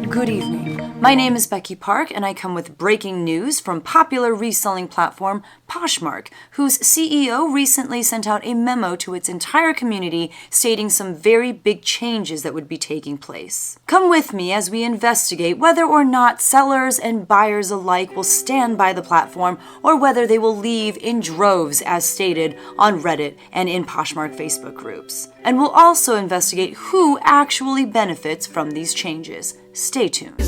Good evening. My name is Becky Park, and I come with breaking news from popular reselling platform Poshmark, whose CEO recently sent out a memo to its entire community stating some very big changes that would be taking place. Come with me as we investigate whether or not sellers and buyers alike will stand by the platform or whether they will leave in droves as stated on Reddit and in Poshmark Facebook groups. And we'll also investigate who actually benefits from these changes. Stay tuned.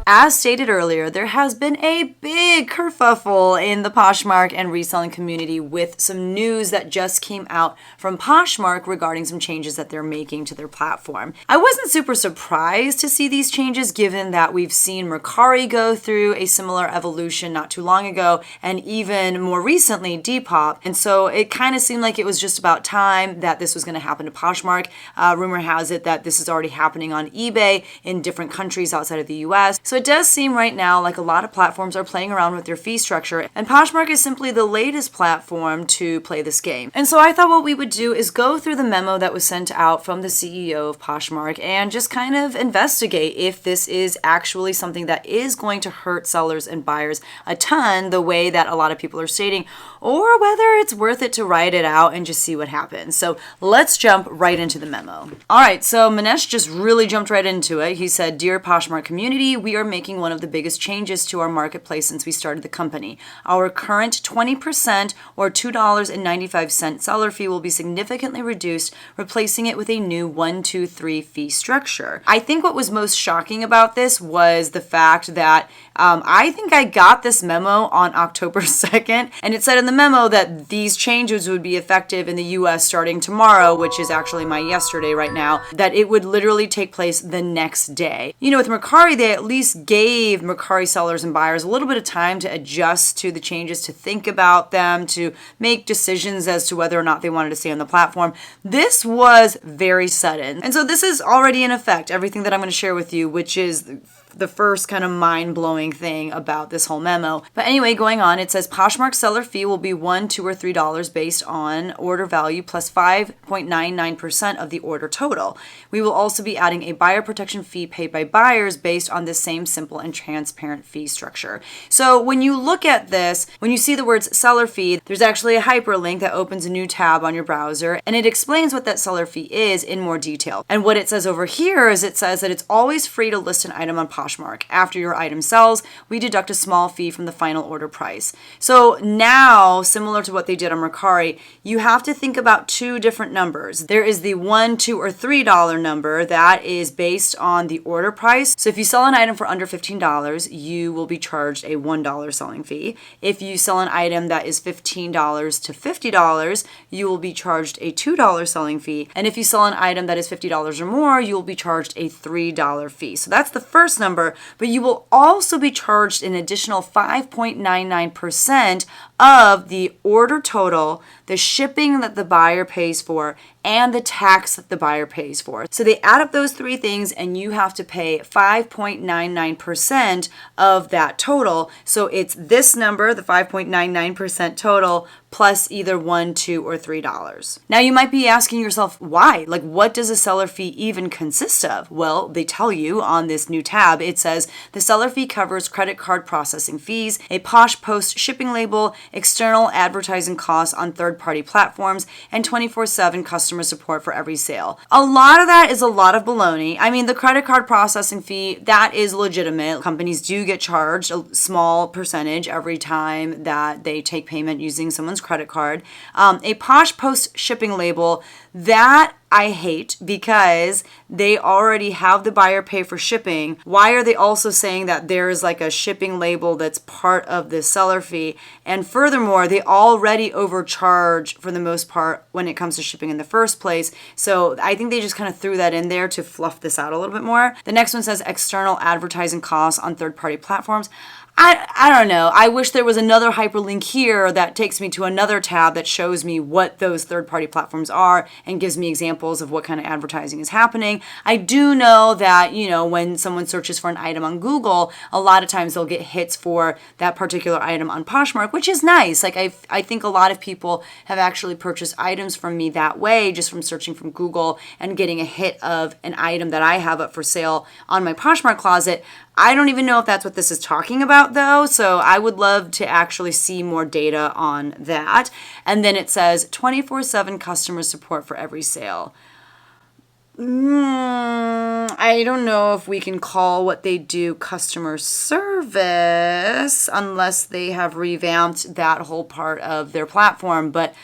As stated earlier, there has been a big kerfuffle in the Poshmark and reselling community with some news that just came out from Poshmark regarding some changes that they're making to their platform. I wasn't super surprised to see these changes given that we've seen Mercari go through a similar evolution not too long ago, and even more recently Depop. And so it kind of seemed like it was just about time that this was going to happen to Poshmark. Rumor has it that this is already happening on eBay in different countries outside of the US. So it does seem right now like a lot of platforms are playing around with their fee structure, and Poshmark is simply the latest platform to play this game. And so I thought what we would do is go through the memo that was sent out from the CEO of Poshmark and just kind of investigate if this is actually something that is going to hurt sellers and buyers a ton the way that a lot of people are stating, or whether it's worth it to write it out and just see what happens. So let's jump right into the memo. All right, so Manesh just really jumped right into it. He said, "Dear Poshmark community, we are making one of the biggest changes to our marketplace since we started the company. Our current 20% or $2.95 seller fee will be significantly reduced, replacing it with a new 1, 2, 3 fee structure." I think what was most shocking about this was the fact that I think I got this memo on October 2nd, and it said in the memo that these changes would be effective in the US starting tomorrow, which is actually my yesterday right now, that it would literally take place the next day. You know, with Mercari, they at least gave Mercari sellers and buyers a little bit of time to adjust to the changes, to think about them, to make decisions as to whether or not they wanted to stay on the platform. This was very sudden. And so this is already in effect, everything that I'm going to share with you, which is the first kind of mind-blowing thing about this whole memo. But anyway, going on, it says Poshmark's seller fee will be $1, $2, or $3 based on order value plus 5.99% of the order total. We will also be adding a buyer protection fee paid by buyers based on the same simple and transparent fee structure. So when you look at this, when you see the words seller fee, there's actually a hyperlink that opens a new tab on your browser, and it explains what that seller fee is in more detail. And what it says over here is it says that it's always free to list an item on Poshmark. After your item sells, we deduct a small fee from the final order price. So now, similar to what they did on Mercari, you have to think about two different numbers. There is the $1, $2, or $3 number that is based on the order price. So if you sell an item for under $15, you will be charged a $1 selling fee. If you sell an item that is $15 to $50, you will be charged a $2 selling fee. And if you sell an item that is $50 or more, you will be charged a $3 fee. So that's the first number. But you will also be charged an additional 5.99% of the order total, the shipping that the buyer pays for, and the tax that the buyer pays for. So they add up those three things and you have to pay 5.99% of that total. So it's this number, the 5.99% total, plus either $1, $2, or $3. Now you might be asking yourself, why? Like, what does a seller fee even consist of? Well, they tell you on this new tab. It says the seller fee covers credit card processing fees, a Posh Post shipping label, external advertising costs on third-party platforms, and 24/7 customer support for every sale. A lot of that is a lot of baloney. I mean, the credit card processing fee, that is legitimate. Companies do get charged a small percentage every time that they take payment using someone's credit card. A Posh Post shipping label, that I hate because they already have the buyer pay for shipping. Why are they also saying that there's like a shipping label that's part of the seller fee? And furthermore, they already overcharge for the most part when it comes to shipping in the first place. So I think they just kind of threw that in there to fluff this out a little bit more. The next one says external advertising costs on third-party platforms. I don't know. I wish there was another hyperlink here that takes me to another tab that shows me what those third-party platforms are and gives me examples of what kind of advertising is happening. I do know that, when someone searches for an item on Google, a lot of times they'll get hits for that particular item on Poshmark, which is nice. Like I think a lot of people have actually purchased items from me that way, just from searching from Google and getting a hit of an item that I have up for sale on my Poshmark closet. I don't even know if that's what this is talking about though, so I would love to actually see more data on that. And then it says 24/7 customer support for every sale. I don't know if we can call what they do customer service unless they have revamped that whole part of their platform, but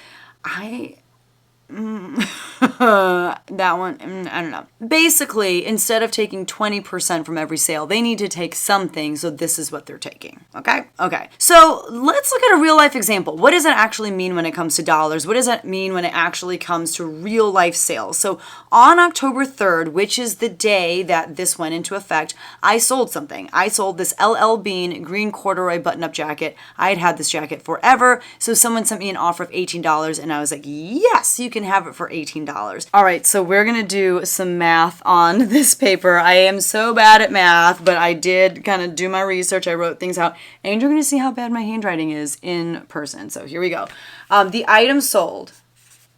that one, I don't know. Basically, instead of taking 20% from every sale, they need to take something, so this is what they're taking, okay? Okay, so let's look at a real life example. What does it actually mean when it comes to dollars? What does it mean when it actually comes to real life sales? So on October 3rd, which is the day that this went into effect, I sold something. I sold this LL Bean green corduroy button-up jacket. I had had this jacket forever, so someone sent me an offer of $18, and I was like, yes, you can have it for $18. All right, so we're gonna do some math on this paper. I am so bad at math, but I did kind of do my research. I wrote things out, and you're gonna see how bad my handwriting is in person. So here we go. The item sold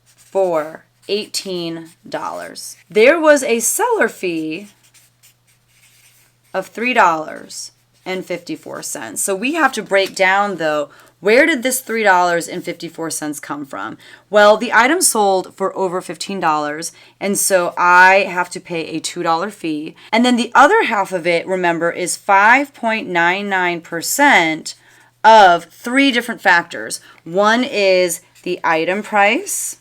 for $18. There was a seller fee of $3.54. So we have to break down though, where did this $3.54 come from? Well, the item sold for over $15, and so I have to pay a $2 fee. And then the other half of it, remember, is 5.99% of three different factors. One is the item price,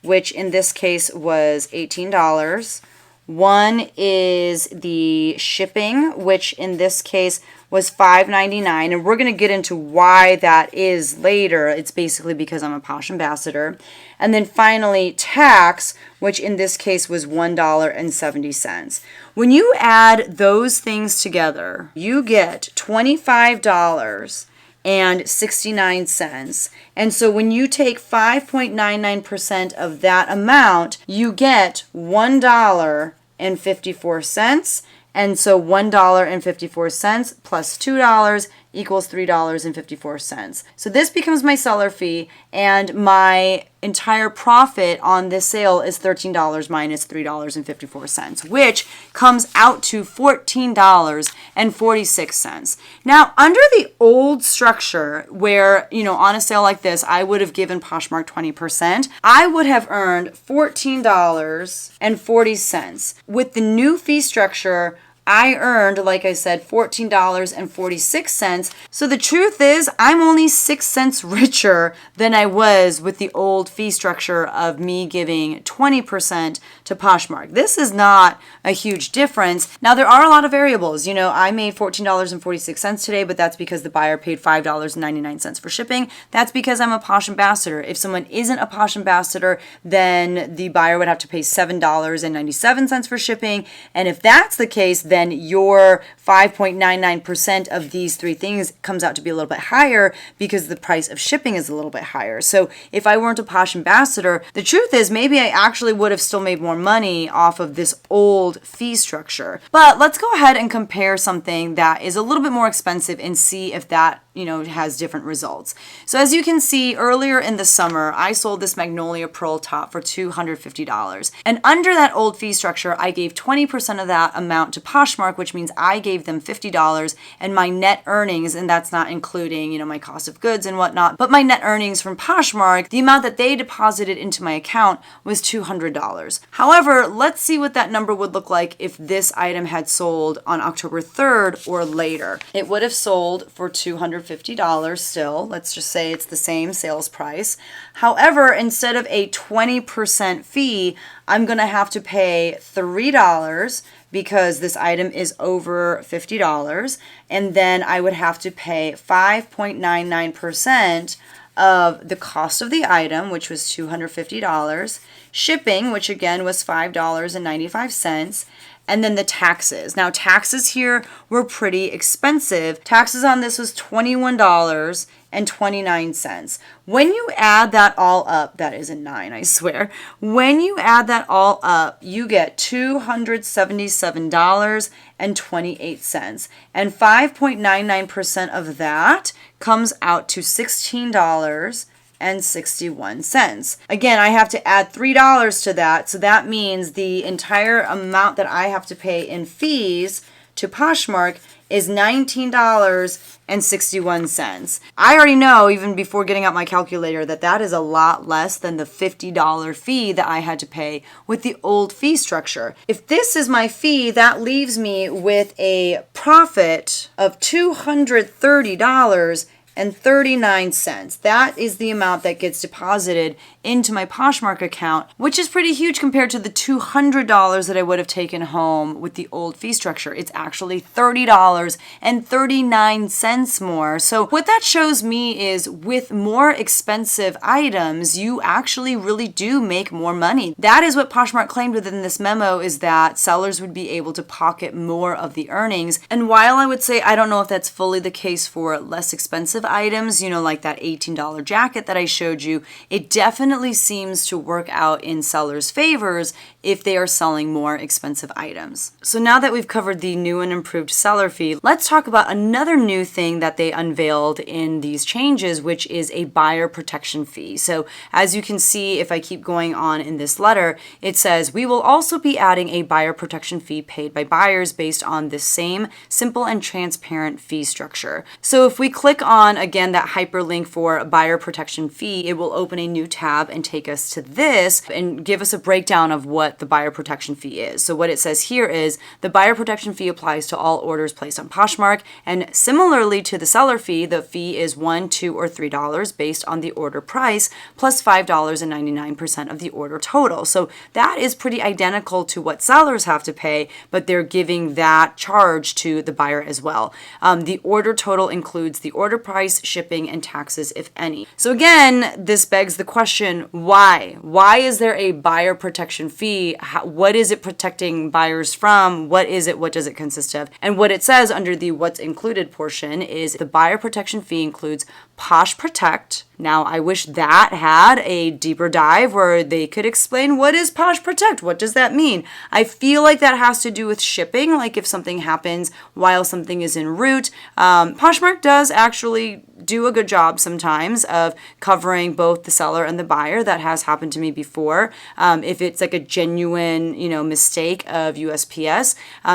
which in this case was $18. One is the shipping, which in this case was $5.99, and we're going to get into why that is later. It's basically because I'm a Posh ambassador. And then finally, tax, which in this case was $1.70. When you add those things together, you get $25.69. And so when you take 5.99% of that amount, you get $1.54. And so $1.54 plus $2 equals $3.54. So this becomes my seller fee, and my entire profit on this sale is $13 minus $3.54, which comes out to $14.46. Now, under the old structure where, on a sale like this, I would have given Poshmark 20%, I would have earned $14.40. With the new fee structure, I earned, like I said, $14.46. So the truth is, I'm only 6 cents richer than I was with the old fee structure of me giving 20% to Poshmark. This is not a huge difference. Now, there are a lot of variables. I made $14.46 today, but that's because the buyer paid $5.99 for shipping. That's because I'm a Posh ambassador. If someone isn't a Posh ambassador, then the buyer would have to pay $7.97 for shipping. And if that's the case, then your 5.99% of these three things comes out to be a little bit higher because the price of shipping is a little bit higher. So if I weren't a Posh ambassador, the truth is maybe I actually would have still made more money off of this old fee structure. But let's go ahead and compare something that is a little bit more expensive and see if that has different results. So as you can see, earlier in the summer, I sold this Magnolia Pearl top for $250. And under that old fee structure, I gave 20% of that amount to Poshmark, which means I gave them $50, and my net earnings, and that's not including, my cost of goods and whatnot, but my net earnings from Poshmark, the amount that they deposited into my account was $200. However, let's see what that number would look like if this item had sold on October 3rd or later. It would have sold for $250 still. Let's just say it's the same sales price. However, instead of a 20% fee, I'm going to have to pay $3 because this item is over $50. And then I would have to pay 5.99% of the cost of the item, which was $250, shipping, which again was $5.95, and then the taxes. Now, taxes here were pretty expensive. Taxes on this was $21.29. When you add that all up, that is a 9, I swear. When you add that all up, you get $277.28. And 5.99% of that comes out to $16.61. Again, I have to add $3 to that, so that means the entire amount that I have to pay in fees to Poshmark is $19.61. I already know, even before getting out my calculator, that that is a lot less than the $50 fee that I had to pay with the old fee structure. If this is my fee, that leaves me with a profit of $230.39. That is the amount that gets deposited into my Poshmark account, which is pretty huge compared to the $200 that I would have taken home with the old fee structure. It's actually $30.39 more. So what that shows me is with more expensive items, you actually really do make more money. That is what Poshmark claimed within this memo, is that sellers would be able to pocket more of the earnings. And while I would say I don't know if that's fully the case for less expensive items, like that $18 jacket that I showed you, it definitely seems to work out in sellers' favors if they are selling more expensive items. So now that we've covered the new and improved seller fee, let's talk about another new thing that they unveiled in these changes, which is a buyer protection fee. So as you can see, if I keep going on in this letter, it says, we will also be adding a buyer protection fee paid by buyers based on the same simple and transparent fee structure. So if we click on, again, that hyperlink for buyer protection fee, it will open a new tab and take us to this and give us a breakdown of what the buyer protection fee is. So what it says here is the buyer protection fee applies to all orders placed on Poshmark, and similarly to the seller fee, the fee is $1, $2, or $3 based on the order price plus $5.99% of the order total. So that is pretty identical to what sellers have to pay, but they're giving that charge to the buyer as well. The order total includes the order price, shipping, and taxes, if any. So again, this begs the question, why? Why is there a buyer protection fee? What is it protecting buyers from? What is it? What does it consist of? And what it says under the what's included portion is the buyer protection fee includes Posh Protect. Now, I wish that had a deeper dive where they could explain what is Posh Protect? What does that mean? I feel like that has to do with shipping, like if something happens while something is en route. Poshmark does actually do a good job sometimes of covering both the seller and the buyer. That has happened to me before. If it's like a genuine, mistake of USPS.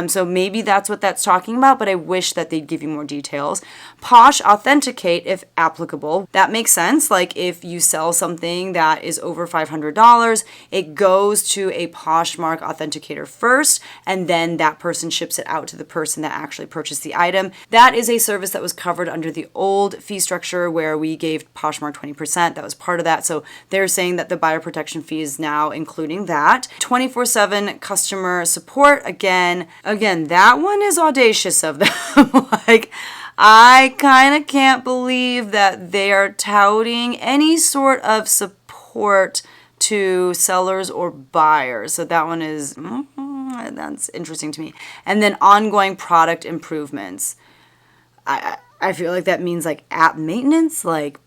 So maybe that's what that's talking about, but I wish that they'd give you more details. Posh Authenticate, if applicable. That makes sense. Like if you sell something that is over $500, it goes to a Poshmark authenticator first, and then that person ships it out to the person that actually purchased the item. That is a service that was covered under the old fee structure where we gave Poshmark 20%. That was part of that. So they're saying that the buyer protection fee is now including that. 24/7 customer support. Again, that one is audacious of them. Like, I kind of can't believe that they are touting any sort of support to sellers or buyers. So that one is, that's interesting to me. And then ongoing product improvements. I feel like that means like app maintenance, like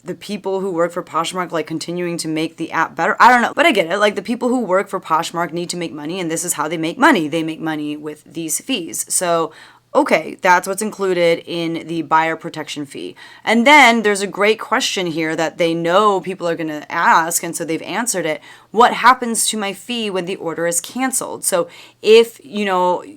the people who work for Poshmark, like continuing to make the app better. I don't know, but I get it. Like the people who work for Poshmark need to make money, and this is how they make money. They make money with these fees. So okay, that's what's included in the buyer protection fee. And then there's a great question here that they know people are going to ask, and so they've answered it. What happens to my fee when the order is canceled? So if,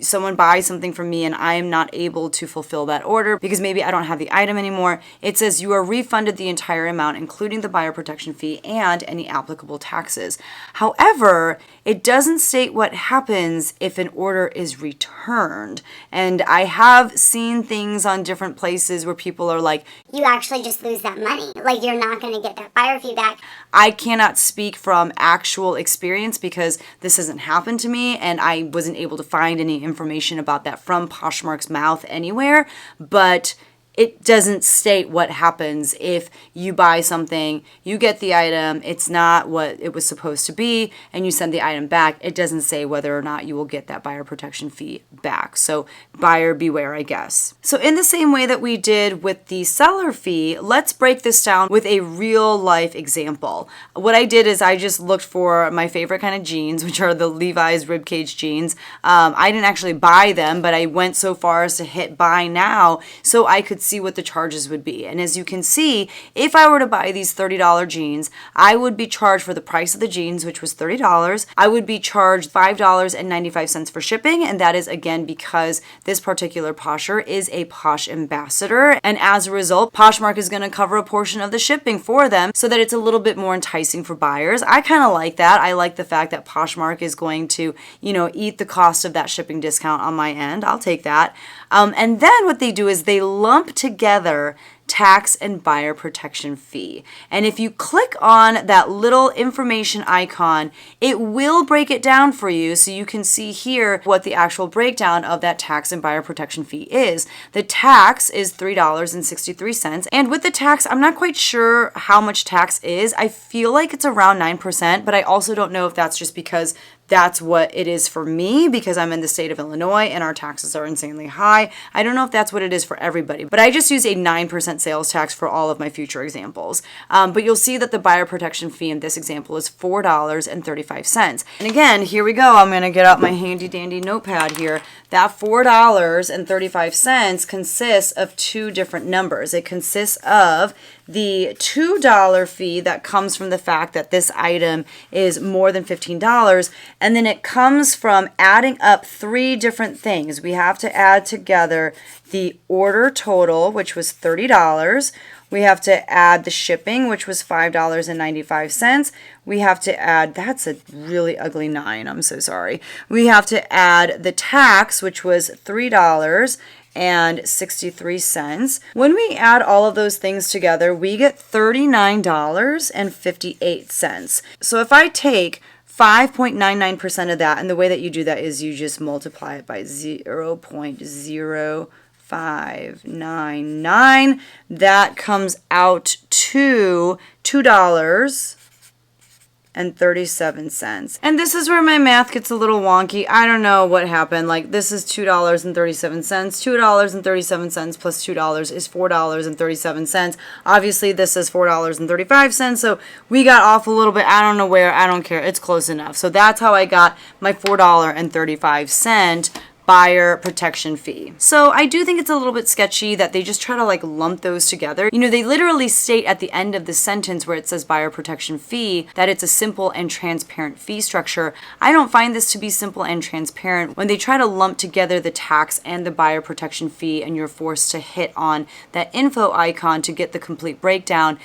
someone buys something from me and I am not able to fulfill that order because maybe I don't have the item anymore, it says you are refunded the entire amount, including the buyer protection fee and any applicable taxes. However, it doesn't state what happens if an order is returned. And I have seen things on different places where people are like, you actually just lose that money. Like, you're not going to get that buyer fee back. I cannot speak from actual experience because this hasn't happened to me, and I wasn't able to find any information about that from Poshmark's mouth anywhere. But it doesn't state what happens if you buy something, you get the item, it's not what it was supposed to be, and you send the item back. It doesn't say whether or not you will get that buyer protection fee back. So buyer beware, I guess. So in the same way that we did with the seller fee, let's break this down with a real life example. What I did is I just looked for my favorite kind of jeans, which are the Levi's ribcage jeans. I didn't actually buy them, but I went so far as to hit buy now so I could see what the charges would be. And as you can see, if I were to buy these $30 jeans, I would be charged for the price of the jeans, which was $30. I would be charged $5.95 for shipping, and that is again because this particular Posher is a Posh ambassador, and as a result, Poshmark is going to cover a portion of the shipping for them so that it's a little bit more enticing for buyers. I kind of like that. I like the fact that Poshmark is going to, eat the cost of that shipping discount on my end. I'll take that. And then what they do is they lump together tax and buyer protection fee. And if you click on that little information icon, it will break it down for you so you can see here what the actual breakdown of that tax and buyer protection fee is. The tax is $3.63. And with the tax, I'm not quite sure how much tax is. I feel like it's around 9%, but I also don't know if that's just because that's what it is for me because I'm in the state of Illinois and our taxes are insanely high. I don't know if that's what it is for everybody, but I just use a 9% sales tax for all of my future examples. But you'll see that the buyer protection fee in this example is $4.35. And again, here we go. I'm going to get out my handy dandy notepad here. That $4.35 consists of two different numbers. It consists of the $2 fee that comes from the fact that this item is more than $15, and then it comes from adding up three different things. We have to add together the order total, which was $30. We have to add the shipping, which was $5.95. We have to add, that's a really ugly 9, I'm so sorry. We have to add the tax, which was $3.63. When we add all of those things together, we get $39.58. So if I take 5.99% of that, and the way that you do that is you just multiply it by 0.0599, that comes out to $2.37. And this is where my math gets a little wonky. I don't know what happened. Like, this is $2.37. $2.37 plus $2 is $4.37. Obviously, this is $4.35. So we got off a little bit. I don't know where. I don't care. It's close enough. So that's how I got my $4.35 buyer protection fee. So I do think it's a little bit sketchy that they just try to like lump those together. They literally state at the end of the sentence where it says buyer protection fee that it's a simple and transparent fee structure. I don't find this to be simple and transparent when they try to lump together the tax and the buyer protection fee and you're forced to hit on that info icon to get the complete breakdown.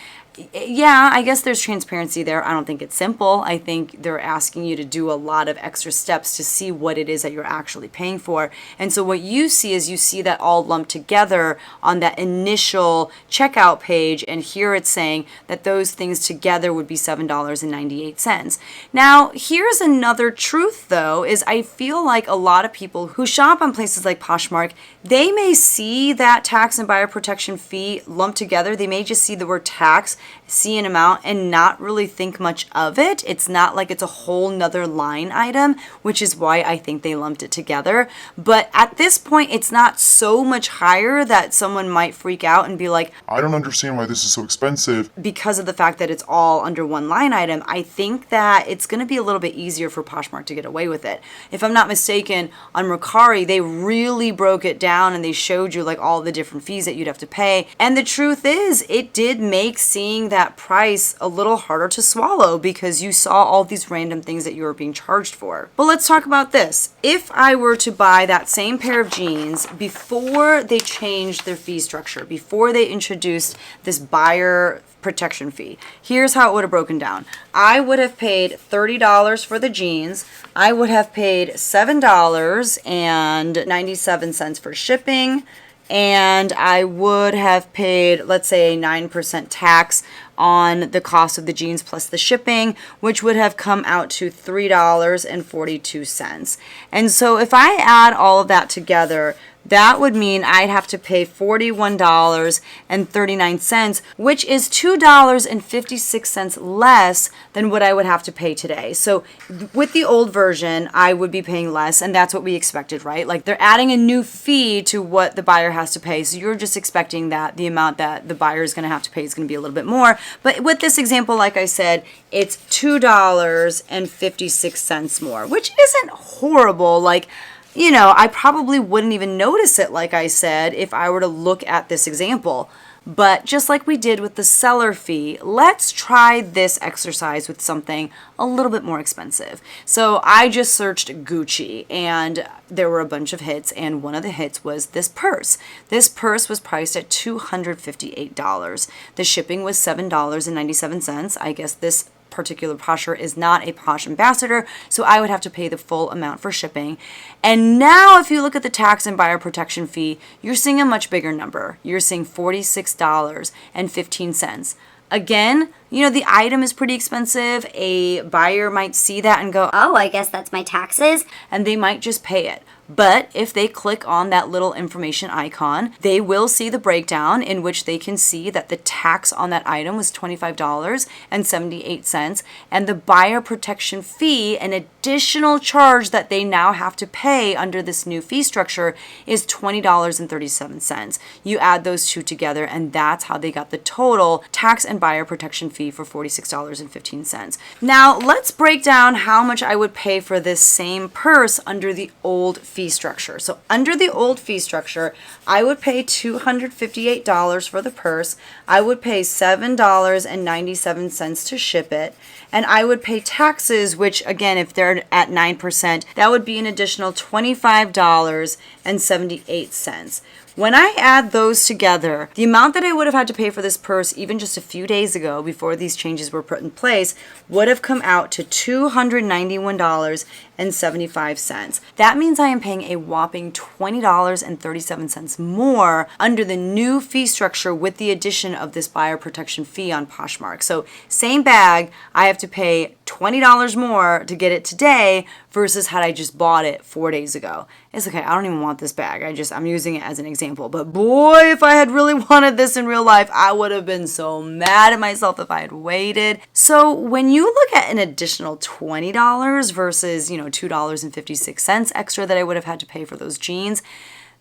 Yeah, I guess there's transparency there. I don't think it's simple. I think they're asking you to do a lot of extra steps to see what it is that you're actually paying for. And so what you see is you see that all lumped together on that initial checkout page. And here it's saying that those things together would be $7.98. Now, here's another truth though, is I feel like a lot of people who shop on places like Poshmark, they may see that tax and buyer protection fee lumped together. They may just see the word tax, see an amount and not really think much of it. It's not like it's a whole nother line item, which is why I think they lumped it together. But at this point, it's not so much higher that someone might freak out and be like, I don't understand why this is so expensive. Because of the fact that it's all under one line item, I think that it's going to be a little bit easier for Poshmark to get away with it. If I'm not mistaken, on Mercari, they really broke it down and they showed you like all the different fees that you'd have to pay. And the truth is, it did make seeing that price a little harder to swallow because you saw all these random things that you were being charged for. But let's talk about this. If I were to buy that same pair of jeans before they changed their fee structure, before they introduced this buyer protection fee, here's how it would have broken down. I would have paid $30 for the jeans. I would have paid $7.97 for shipping. And I would have paid, let's say, a 9% tax on the cost of the jeans plus the shipping, which would have come out to $3.42. And so if I add all of that together, that would mean I'd have to pay $41.39, which is $2.56 less than what I would have to pay today. So with the old version, I would be paying less, and that's what we expected, right? Like they're adding a new fee to what the buyer has to pay. So you're just expecting that the amount that the buyer is going to have to pay is going to be a little bit more. But with this example, like I said, it's $2.56 more, which isn't horrible. Like, you know, I probably wouldn't even notice it, like I said, if I were to look at this example. But just like we did with the seller fee, let's try this exercise with something a little bit more expensive. So I just searched Gucci and there were a bunch of hits, and one of the hits was this purse. This purse was priced at $258. The shipping was $7.97. I guess this particular Posher is not a Posh ambassador, so I would have to pay the full amount for shipping. And now if you look at the tax and buyer protection fee, you're seeing a much bigger number. You're seeing $46.15. Again, you know, the item is pretty expensive. A buyer might see that and go, Oh, I guess that's my taxes. and they might just pay it. But if they click on that little information icon, they will see the breakdown in which they can see that the tax on that item was $25.78, and the buyer protection fee, an additional charge that they now have to pay under this new fee structure, is $20.37. You add those two together, and that's how they got the total tax and buyer protection fee for $46.15. Now, let's break down how much I would pay for this same purse under the old fee structure. So under the old fee structure, I would pay $258 for the purse. I would pay $7.97 to ship it. And I would pay taxes, which again, if they're at 9%, that would be an additional $25.78. When I add those together, the amount that I would have had to pay for this purse even just a few days ago before these changes were put in place would have come out to $291.75. That means I am paying a whopping $20.37 more under the new fee structure with the addition of this buyer protection fee on Poshmark. So same bag, I have to pay $20 more to get it today versus had I just bought it 4 days ago. It's okay, I don't even want this bag. I'm using it as an example. But boy, if I had really wanted this in real life, I would have been so mad at myself if I had waited. So when you look at an additional $20 versus, $2.56 extra that I would have had to pay for those jeans,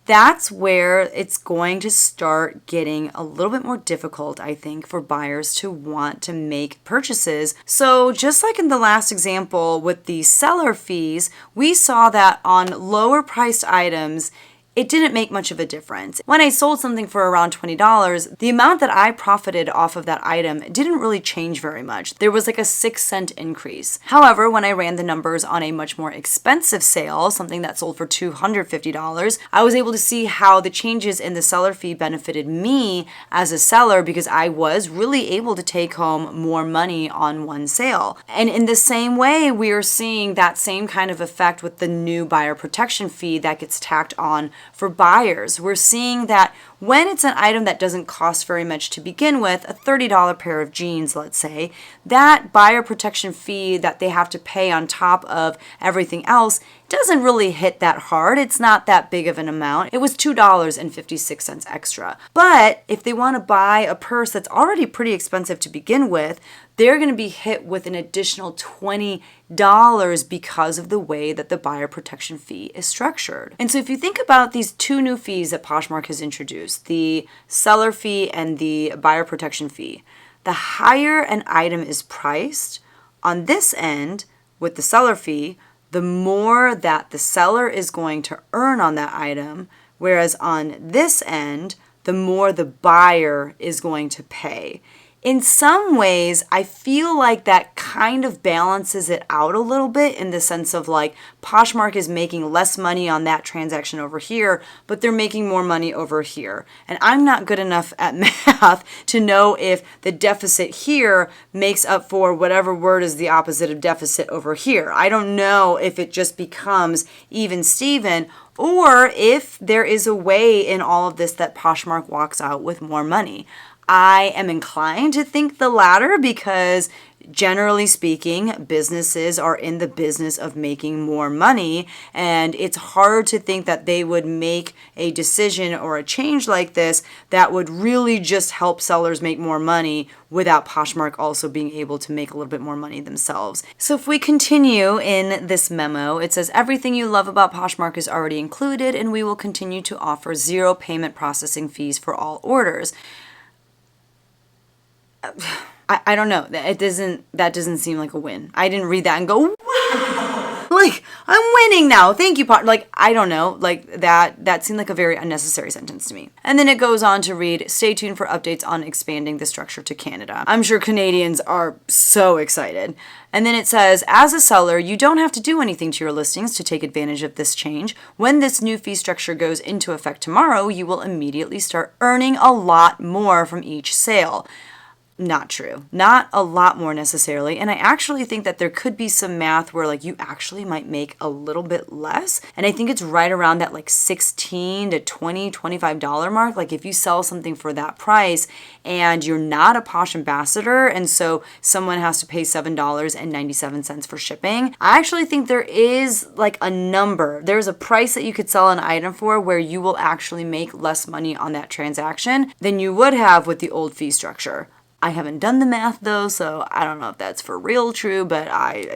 that's where it's going to start getting a little bit more difficult, I think, for buyers to want to make purchases. So just like in the last example with the seller fees, we saw that on lower priced items, it didn't make much of a difference. When I sold something for around $20, the amount that I profited off of that item didn't really change very much. There was like a 6-cent increase. However, when I ran the numbers on a much more expensive sale, something that sold for $250, I was able to see how the changes in the seller fee benefited me as a seller because I was really able to take home more money on one sale. And in the same way, we are seeing that same kind of effect with the new buyer protection fee that gets tacked on for buyers. We're seeing that when it's an item that doesn't cost very much to begin with, a $30 pair of jeans, let's say, that buyer protection fee that they have to pay on top of everything else doesn't really hit that hard. It's not that big of an amount. It was $2.56 extra. But if they want to buy a purse that's already pretty expensive to begin with, they're going to be hit with an additional $20 because of the way that the buyer protection fee is structured. And so if you think about these two new fees that Poshmark has introduced, the seller fee and the buyer protection fee, the higher an item is priced on this end with the seller fee, the more that the seller is going to earn on that item, whereas on this end, the more the buyer is going to pay. In some ways, I feel like that kind of balances it out a little bit in the sense of like Poshmark is making less money on that transaction over here, but they're making more money over here. And I'm not good enough at math to know if the deficit here makes up for whatever word is the opposite of deficit over here. I don't know if it just becomes even Steven or if there is a way in all of this that Poshmark walks out with more money. I am inclined to think the latter because generally speaking, businesses are in the business of making more money, and it's hard to think that they would make a decision or a change like this that would really just help sellers make more money without Poshmark also being able to make a little bit more money themselves. So if we continue in this memo, it says everything you love about Poshmark is already included, and we will continue to offer 0 payment processing fees for all orders. I don't know. That doesn't seem like a win. I didn't read that and go, wow, like I'm winning now. Thank you, like I don't know. Like that seemed like a very unnecessary sentence to me. And then it goes on to read, stay tuned for updates on expanding the structure to Canada. I'm sure Canadians are so excited. And then it says, as a seller, you don't have to do anything to your listings to take advantage of this change. When this new fee structure goes into effect tomorrow, you will immediately start earning a lot more from each sale. Not true. Not a lot more necessarily. And I actually think that there could be some math where like you actually might make a little bit less. And I think it's right around that like $16 to $20, $25 mark. Like if you sell something for that price and you're not a Posh ambassador and so someone has to pay $7.97 for shipping, I actually think there is like a number. There's a price that you could sell an item for where you will actually make less money on that transaction than you would have with the old fee structure. I haven't done the math though, so I don't know if that's for real true, but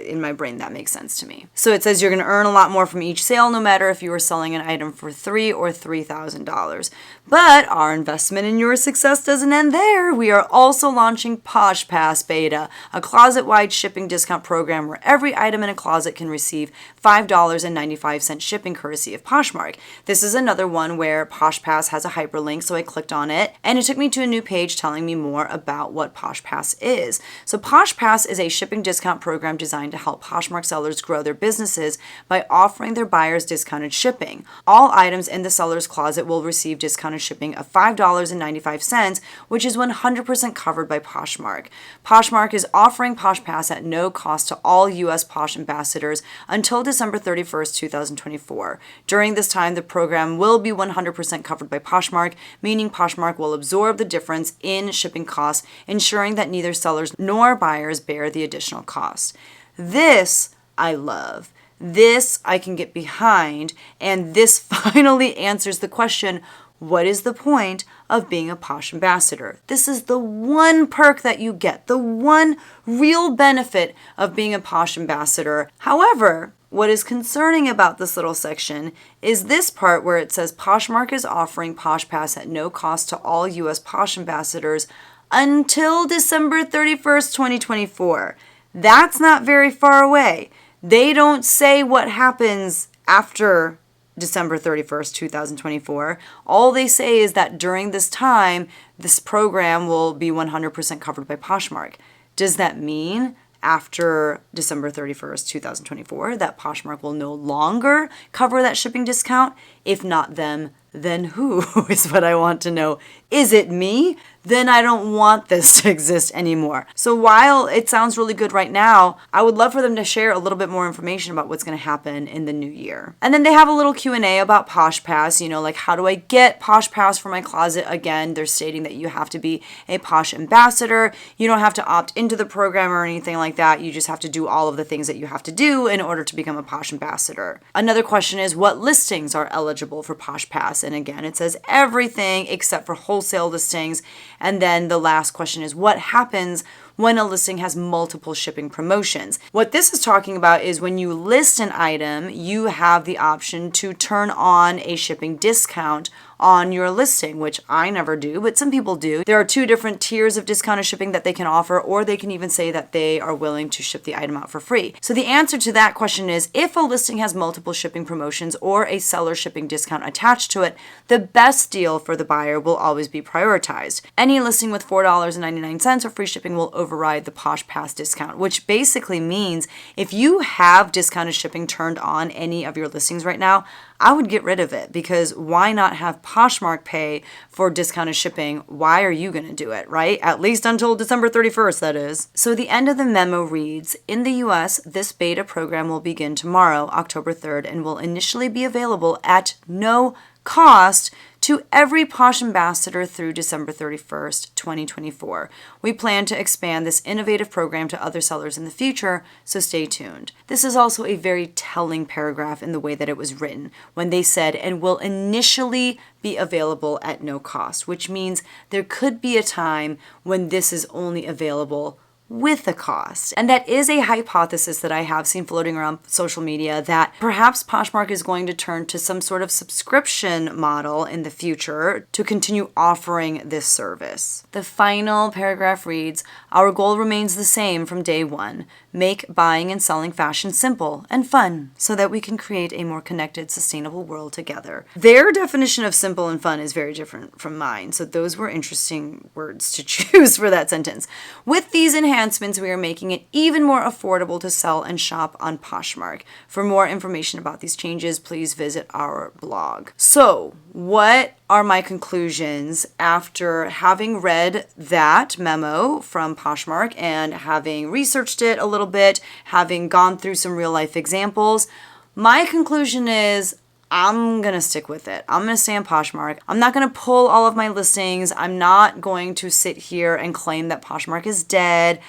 in my brain that makes sense to me. So it says you're going to earn a lot more from each sale, no matter if you were selling an item for $3,000 or $3,000. But our investment in your success doesn't end there. We are also launching Posh Pass Beta, a closet-wide shipping discount program where every item in a closet can receive $5.95 shipping courtesy of Poshmark. This is another one where Posh Pass has a hyperlink, so I clicked on it, and it took me to a new page telling me more about what Posh Pass is. So Posh Pass is a shipping discount program designed to help Poshmark sellers grow their businesses by offering their buyers discounted shipping. All items in the seller's closet will receive discounted shipping of $5.95, which is 100% covered by Poshmark. Poshmark is offering Posh Pass at no cost to all U.S. Posh ambassadors until December 31st, 2024. During this time, the program will be 100% covered by Poshmark, meaning Poshmark will absorb the difference in shipping costs, ensuring that neither sellers nor buyers bear the additional cost. This I love. This I can get behind, and this finally answers the question, what is the point of being a Posh ambassador? This is the one perk that you get, the one real benefit of being a Posh ambassador. However, what is concerning about this little section is this part where it says Poshmark is offering Posh Pass at no cost to all U.S. Posh ambassadors until December 31st, 2024. That's not very far away. They don't say what happens after December 31st, 2024. All they say is that during this time, this program will be 100% covered by Poshmark. Does that mean after December 31st, 2024, that Poshmark will no longer cover that shipping discount? If not them, then who is what I want to know. Is it me? Then I don't want this to exist anymore. So while it sounds really good right now, I would love for them to share a little bit more information about what's going to happen in the new year. And then they have a little Q&A about Posh Pass, like how do I get Posh Pass for my closet? Again, they're stating that you have to be a Posh ambassador. You don't have to opt into the program or anything like that. You just have to do all of the things that you have to do in order to become a Posh ambassador. Another question is what listings are eligible for Posh Pass? And again, it says everything except for wholesale listings. And then the last question is what happens when a listing has multiple shipping promotions? What this is talking about is when you list an item, you have the option to turn on a shipping discount on your listing, which I never do, but some people do. There are 2 different tiers of discounted shipping that they can offer, or they can even say that they are willing to ship the item out for free. So the answer to that question is if a listing has multiple shipping promotions or a seller shipping discount attached to it, the best deal for the buyer will always be prioritized. Any listing with $4.99 of free shipping will override the Posh Pass discount, which basically means if you have discounted shipping turned on any of your listings right now, I would get rid of it, because why not have Poshmark pay for discounted shipping? Why are you going to do it, right? At least until December 31st, that is. So the end of the memo reads, in the US, this beta program will begin tomorrow, October 3rd, and will initially be available at no cost to every Posh ambassador through December 31st, 2024. We plan to expand this innovative program to other sellers in the future, so stay tuned. This is also a very telling paragraph in the way that it was written when they said, and will initially be available at no cost, which means there could be a time when this is only available with a cost. And that is a hypothesis that I have seen floating around social media, that perhaps Poshmark is going to turn to some sort of subscription model in the future to continue offering this service. The final paragraph reads, "Our goal remains the same from day one. Make buying and selling fashion simple and fun so that we can create a more connected, sustainable world together." Their definition of simple and fun is very different from mine, so those were interesting words to choose for that sentence. With these enhancements, we are making it even more affordable to sell and shop on Poshmark. For more information about these changes, please visit our blog. So, what are my conclusions after having read that memo from Poshmark and having researched it a little bit, having gone through some real life examples? My conclusion is I'm going to stick with it. I'm going to stay on Poshmark. I'm not going to pull all of my listings. I'm not going to sit here and claim that Poshmark is dead.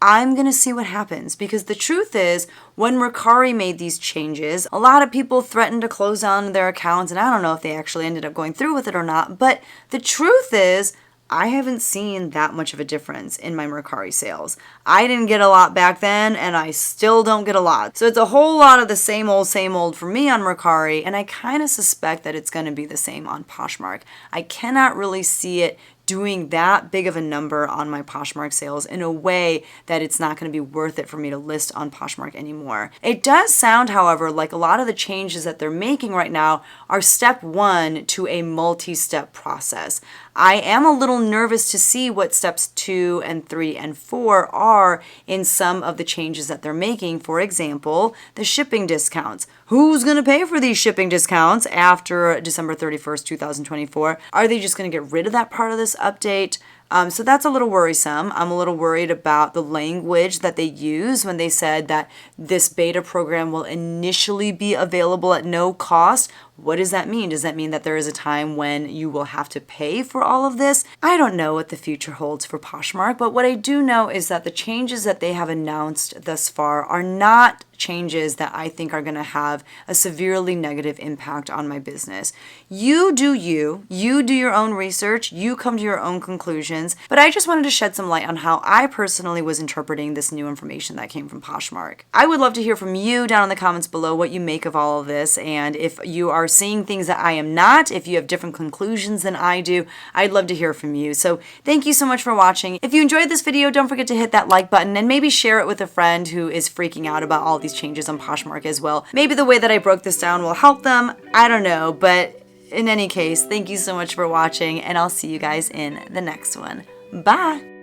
I'm going to see what happens, because the truth is, when Mercari made these changes, a lot of people threatened to close down their accounts, and I don't know if they actually ended up going through with it or not, but the truth is, I haven't seen that much of a difference in my Mercari sales. I didn't get a lot back then, and I still don't get a lot. So it's a whole lot of the same old for me on Mercari, and I kind of suspect that it's going to be the same on Poshmark. I cannot really see it doing that big of a number on my Poshmark sales in a way that it's not going to be worth it for me to list on Poshmark anymore. It does sound, however, like a lot of the changes that they're making right now are step one to a multi-step process. I am a little nervous to see what steps 2 and 3 and 4 are in some of the changes that they're making. For example, the shipping discounts. Who's going to pay for these shipping discounts after December 31st, 2024? Are they just going to get rid of that part of this update? So that's a little worrisome. I'm a little worried about the language that they use when they said that this beta program will initially be available at no cost. What does that mean? Does that mean that there is a time when you will have to pay for all of this? I don't know what the future holds for Poshmark, but what I do know is that the changes that they have announced thus far are not changes that I think are going to have a severely negative impact on my business. You do your own research, you come to your own conclusions, but I just wanted to shed some light on how I personally was interpreting this new information that came from Poshmark. I would love to hear from you down in the comments below what you make of all of this, and if you are seeing things that I am not, if you have different conclusions than I do, I'd love to hear from you. So thank you so much for watching. If you enjoyed this video, don't forget to hit that like button and maybe share it with a friend who is freaking out about all these changes on Poshmark as well. Maybe the way that I broke this down will help them. I don't know, but in any case, thank you so much for watching, and I'll see you guys in the next one. Bye!